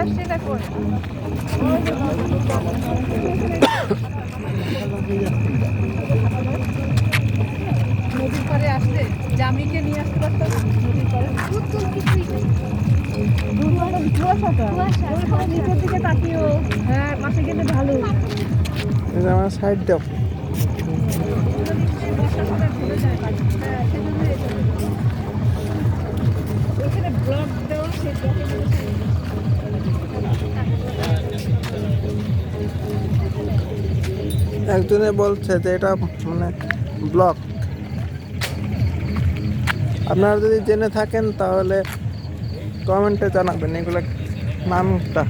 আসছে দেখো নদীর পাড়ে আসলে জামিকে নিয়ে আসতে পারতাম নদীর পাড়ে নিচের দিকে তাকিও হ্যাঁ পাশে গেলে ভালো আমার সাইড দাও ওইখানে ব্লক দেওয়া সেই একজনে বলছে যে এটা মানে ব্লক। আপনারা যদি জেনে থাকেন তাহলে কমেন্টে জানাবেন এগুলো নামটা।